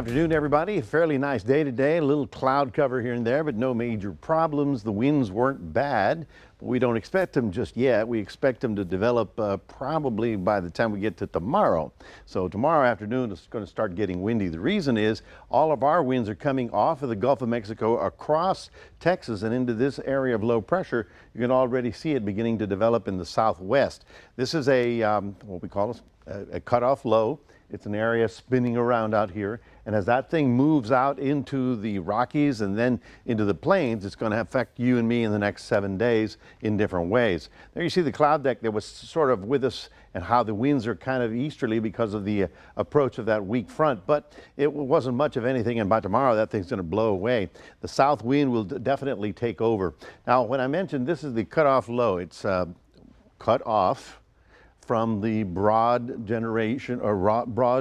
Afternoon, everybody. A fairly nice day today. A little cloud cover here and there, but no major problems. The winds weren't bad, but we don't expect them just yet. We expect them to develop probably by the time we get to tomorrow. So tomorrow afternoon it's going to start getting windy. The reason is all of our winds are coming off of the Gulf of Mexico across Texas and into this area of low pressure. You can already see it beginning to develop in the southwest. This is what we call a cutoff low. It's an area spinning around out here, and as that thing moves out into the Rockies and then into the plains, it's going to affect you and me in the next 7 days in different ways. There you see the cloud deck that was sort of with us and how the winds are kind of easterly because of the approach of that weak front, but it wasn't much of anything, and by tomorrow that thing's going to blow away. The south wind will definitely take over. Now, when I mentioned this is the cutoff low, it's cut off from the broad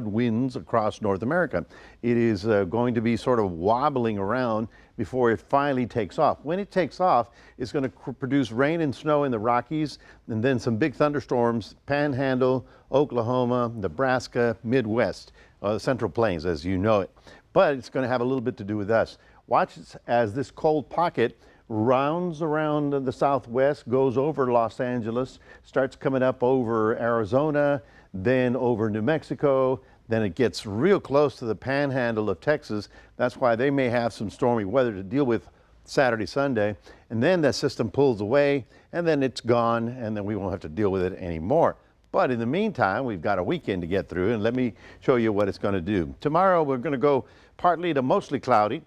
winds across North America. It is going to be sort of wobbling around before it finally takes off. When it takes off, it's going to produce rain and snow in the Rockies and then some big thunderstorms, Panhandle, Oklahoma, Nebraska, Midwest, the Central Plains as you know it. But it's going to have a little bit to do with us. Watch as this cold pocket rounds around the southwest, goes over Los Angeles, starts coming up over Arizona, then over New Mexico, then it gets real close to the panhandle of Texas. That's why they may have some stormy weather to deal with Saturday, Sunday, and then that system pulls away and then it's gone and then we won't have to deal with it anymore. But in the meantime, we've got a weekend to get through, and let me show you what it's going to do. Tomorrow we're going to go partly to mostly cloudy.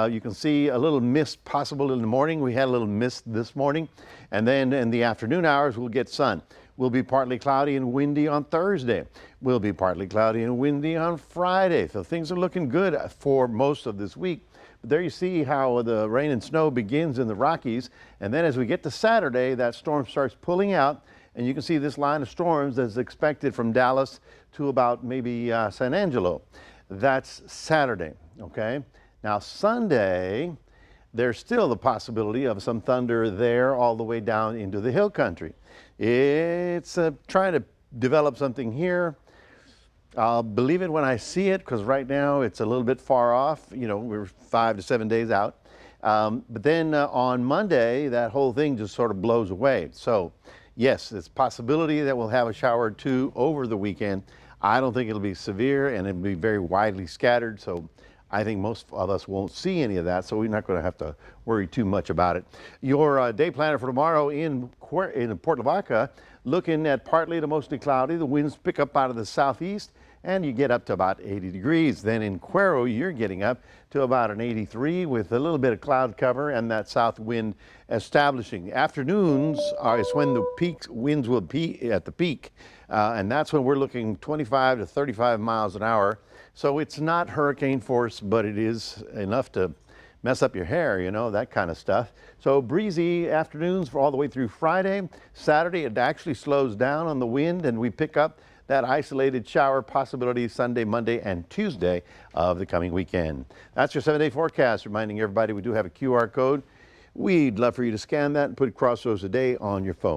You can see a little mist possible in the morning. We had a little mist this morning. And then in the afternoon hours, we'll get sun. We'll be partly cloudy and windy on Thursday. We'll be partly cloudy and windy on Friday. So things are looking good for most of this week. But there you see how the rain and snow begins in the Rockies. And then as we get to Saturday, that storm starts pulling out. And you can see this line of storms that's expected from Dallas to about maybe San Angelo. That's Saturday, okay? Now Sunday, there's still the possibility of some thunder there all the way down into the hill country. It's trying to develop something here. I'll believe it when I see it, because right now it's a little bit far off. You know, we're 5 to 7 days out. But then on Monday, that whole thing just sort of blows away. So yes, it's a possibility that we'll have a shower or two over the weekend. I don't think it'll be severe, and it'll be very widely scattered. So I think most of us won't see any of that, so we're not going to have to worry too much about it. Your day planner for tomorrow in Port Lavaca, looking at partly to mostly cloudy. The winds pick up out of the southeast, and you get up to about 80 degrees. Then in Cuero, you're getting up to about an 83 with a little bit of cloud cover and that south wind establishing. Afternoons is when the winds will be at the peak, and that's when we're looking 25 to 35 miles an hour. So it's not hurricane force, but it is enough to mess up your hair, you know, that kind of stuff. So breezy afternoons for all the way through Friday. Saturday, it actually slows down on the wind, and we pick up that isolated shower possibility Sunday, Monday, and Tuesday of the coming weekend. That's your 7-day forecast, reminding everybody we do have a QR code. We'd love for you to scan that and put Crossroads Today on your phone.